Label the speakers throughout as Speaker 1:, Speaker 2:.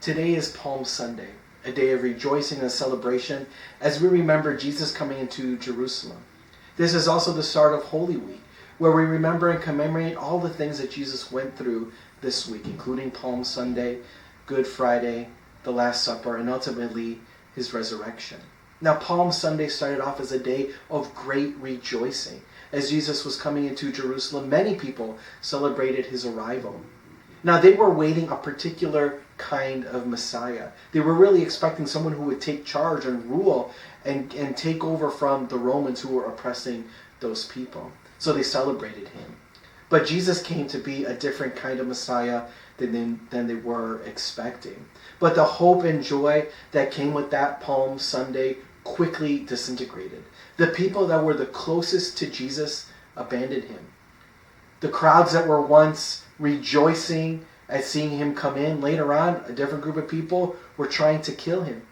Speaker 1: Today is Palm Sunday, a day of rejoicing and celebration as we remember Jesus coming into Jerusalem. This is also the start of Holy Week, where we remember and commemorate all the things that Jesus went through this week, including Palm Sunday, Good Friday, the Last Supper, and ultimately his resurrection. Now, Palm Sunday started off as a day of great rejoicing. As Jesus was coming into Jerusalem, many people celebrated his arrival. Now, they were waiting a particular kind of Messiah. They were really expecting someone who would take charge and rule and take over from the Romans who were oppressing those people. So they celebrated him. But Jesus came to be a different kind of Messiah than they were expecting. But the hope and joy that came with that Palm Sunday quickly disintegrated. The people that were the closest to Jesus abandoned him. The crowds that were once rejoicing at seeing him come in, later on, a different group of people were trying to kill him.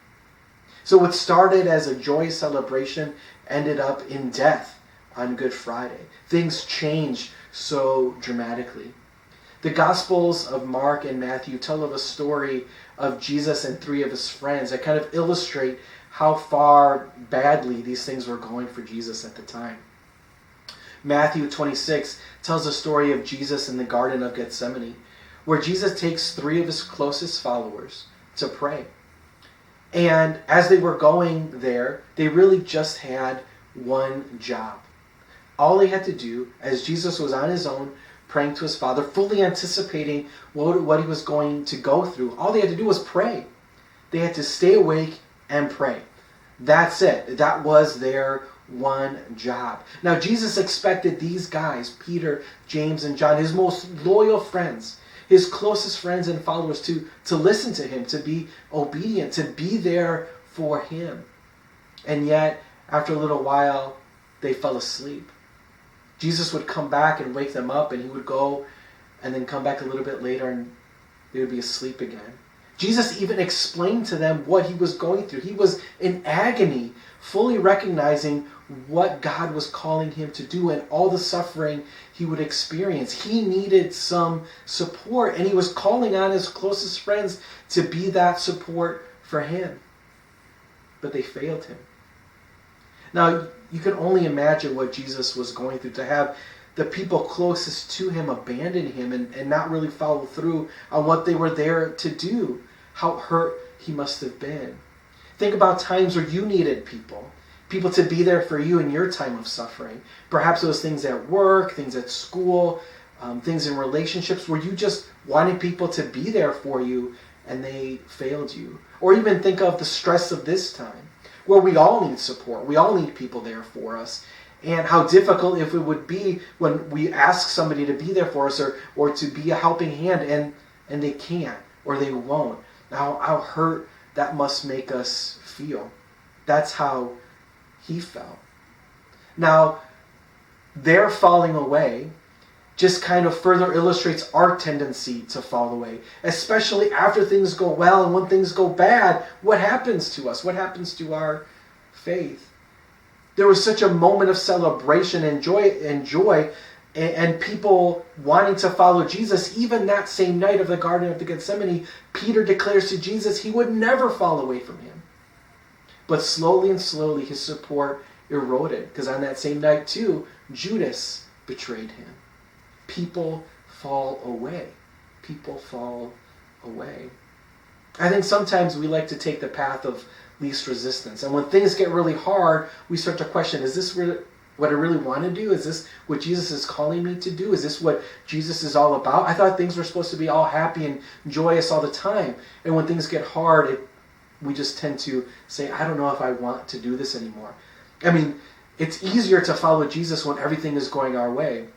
Speaker 1: So what started as a joyous celebration ended up in death on Good Friday. Things changed so dramatically. The Gospels of Mark and Matthew tell of a story of Jesus and three of his friends that kind of illustrate how far badly these things were going for Jesus at the time. Matthew 26 tells the story of Jesus in the Garden of Gethsemane, where Jesus takes three of his closest followers to pray. And as they were going there, they really just had one job. All they had to do, as Jesus was on his own, praying to his Father, fully anticipating what he was going to go through, all they had to do was pray. They had to stay awake and pray. That's it. That was their one job. Now, Jesus expected these guys, Peter, James, and John, his most loyal friends, his closest friends and followers, to listen to him, to be obedient, to be there for him. And yet, after a little while, they fell asleep. Jesus would come back and wake them up, and he would go and then come back a little bit later, and they would be asleep again. Jesus even explained to them what he was going through. He was in agony, fully recognizing what God was calling him to do and all the suffering he would experience. He needed some support, and he was calling on his closest friends to be that support for him. But they failed him. Now, you can only imagine what Jesus was going through, to have the people closest to him abandon him and not really follow through on what they were there to do. How hurt he must have been. Think about times where you needed people to be there for you in your time of suffering. Perhaps those things at work, things at school, things in relationships where you just wanted people to be there for you and they failed you. Or even think of the stress of this time, where we all need support. We all need people there for us. And how difficult if it would be when we ask somebody to be there for us or to be a helping hand and they can't or they won't. Now, how hurt that must make us feel. That's how he felt. Now, their falling away just kind of further illustrates our tendency to fall away, especially after things go well, and when things go bad, what happens to us? What happens to our faith? There was such a moment of celebration and joy and people wanting to follow Jesus. Even that same night of the Garden of the Gethsemane, Peter declares to Jesus he would never fall away from him. But slowly and slowly his support eroded, because on that same night too, Judas betrayed him. People fall away. People fall away. I think sometimes we like to take the path of least resistance. And when things get really hard, we start to question, is this really what I really want to do? Is this what Jesus is calling me to do? Is this what Jesus is all about? I thought things were supposed to be all happy and joyous all the time. And when things get hard, we just tend to say, I don't know if I want to do this anymore. I mean, it's easier to follow Jesus when everything is going our way.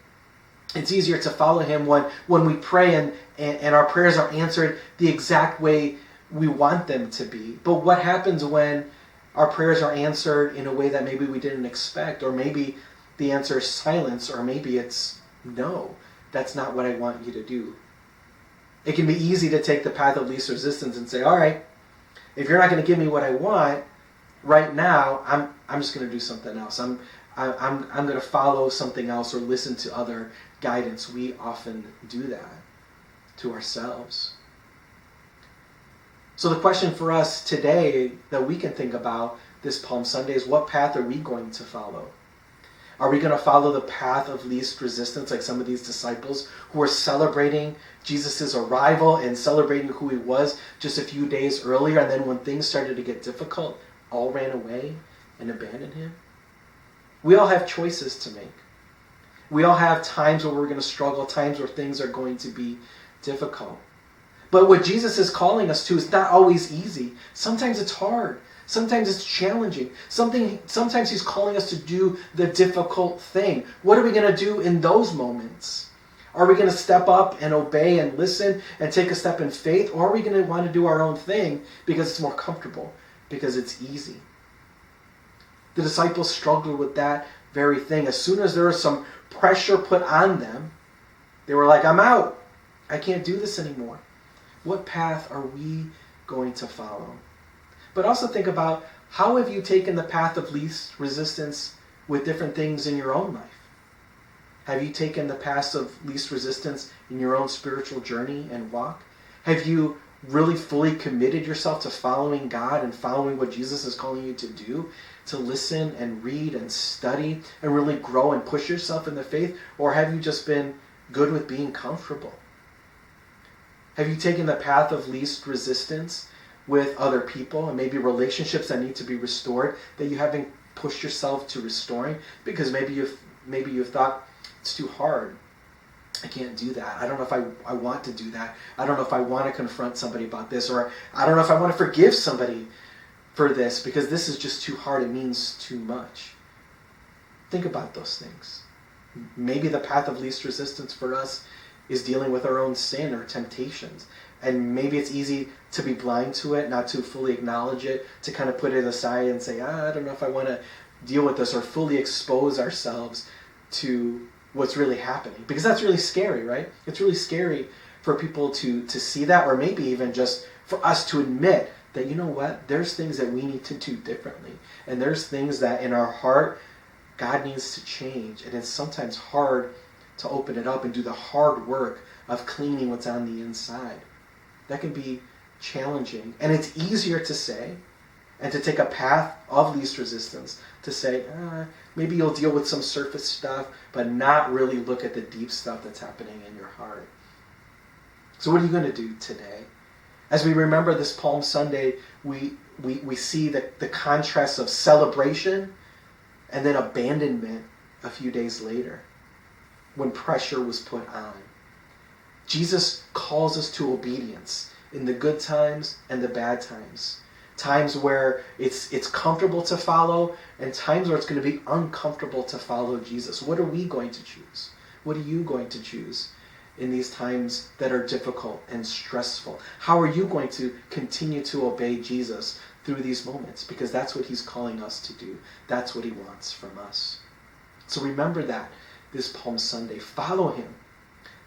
Speaker 1: It's easier to follow him when we pray and our prayers are answered the exact way we want them to be. But what happens when our prayers are answered in a way that maybe we didn't expect, or maybe the answer is silence, or maybe it's no, that's not what I want you to do? It can be easy to take the path of least resistance and say, all right, if you're not going to give me what I want right now, I'm just going to do something else. I'm going to follow something else or listen to other guidance. We often do that to ourselves. So the question for us today that we can think about this Palm Sunday is, what path are we going to follow? Are we going to follow the path of least resistance, like some of these disciples who were celebrating Jesus' arrival and celebrating who he was just a few days earlier, and then when things started to get difficult, all ran away and abandoned him? We all have choices to make. We all have times where we're going to struggle, times where things are going to be difficult. But what Jesus is calling us to is not always easy. Sometimes it's hard. Sometimes it's challenging. Sometimes he's calling us to do the difficult thing. What are we going to do in those moments? Are we going to step up and obey and listen and take a step in faith? Or are we going to want to do our own thing because it's more comfortable, because it's easy? The disciples struggled with that very thing. As soon as there was some pressure put on them, they were like, I'm out. I can't do this anymore. What path are we going to follow? But also think about, how have you taken the path of least resistance with different things in your own life? Have you taken the path of least resistance in your own spiritual journey and walk? Have you really fully committed yourself to following God and following what Jesus is calling you to do? To listen and read and study and really grow and push yourself in the faith? Or have you just been good with being comfortable? Have you taken the path of least resistance with other people and maybe relationships that need to be restored that you haven't pushed yourself to restoring because maybe you've thought, it's too hard. I can't do that. I don't know if I want to do that. I don't know if I want to confront somebody about this, or I don't know if I want to forgive somebody for this because this is just too hard. It means too much. Think about those things. Maybe the path of least resistance for us is dealing with our own sin or temptations. And maybe it's easy to be blind to it, not to fully acknowledge it, to kind of put it aside and say, I don't know if I want to deal with this, or fully expose ourselves to what's really happening. Because that's really scary, right? It's really scary for people to see that, or maybe even just for us to admit that, you know what, there's things that we need to do differently. And there's things that in our heart, God needs to change. And it's sometimes hard to open it up and do the hard work of cleaning what's on the inside. That can be challenging. And it's easier to say and to take a path of least resistance, to say, maybe you'll deal with some surface stuff, but not really look at the deep stuff that's happening in your heart. So what are you going to do today? As we remember this Palm Sunday, we see the contrast of celebration and then abandonment a few days later when pressure was put on. Jesus calls us to obedience in the good times and the bad times. Times where it's comfortable to follow, and times where it's going to be uncomfortable to follow Jesus. What are we going to choose? What are you going to choose in these times that are difficult and stressful? How are you going to continue to obey Jesus through these moments? Because that's what he's calling us to do. That's what he wants from us. So remember that this Palm Sunday. Follow him.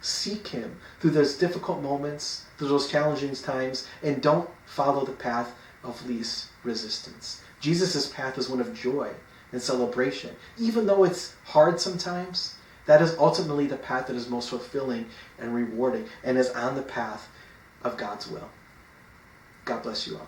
Speaker 1: Seek him through those difficult moments, through those challenging times, and don't follow the path of least resistance. Jesus' path is one of joy and celebration. Even though it's hard sometimes, that is ultimately the path that is most fulfilling and rewarding and is on the path of God's will. God bless you all.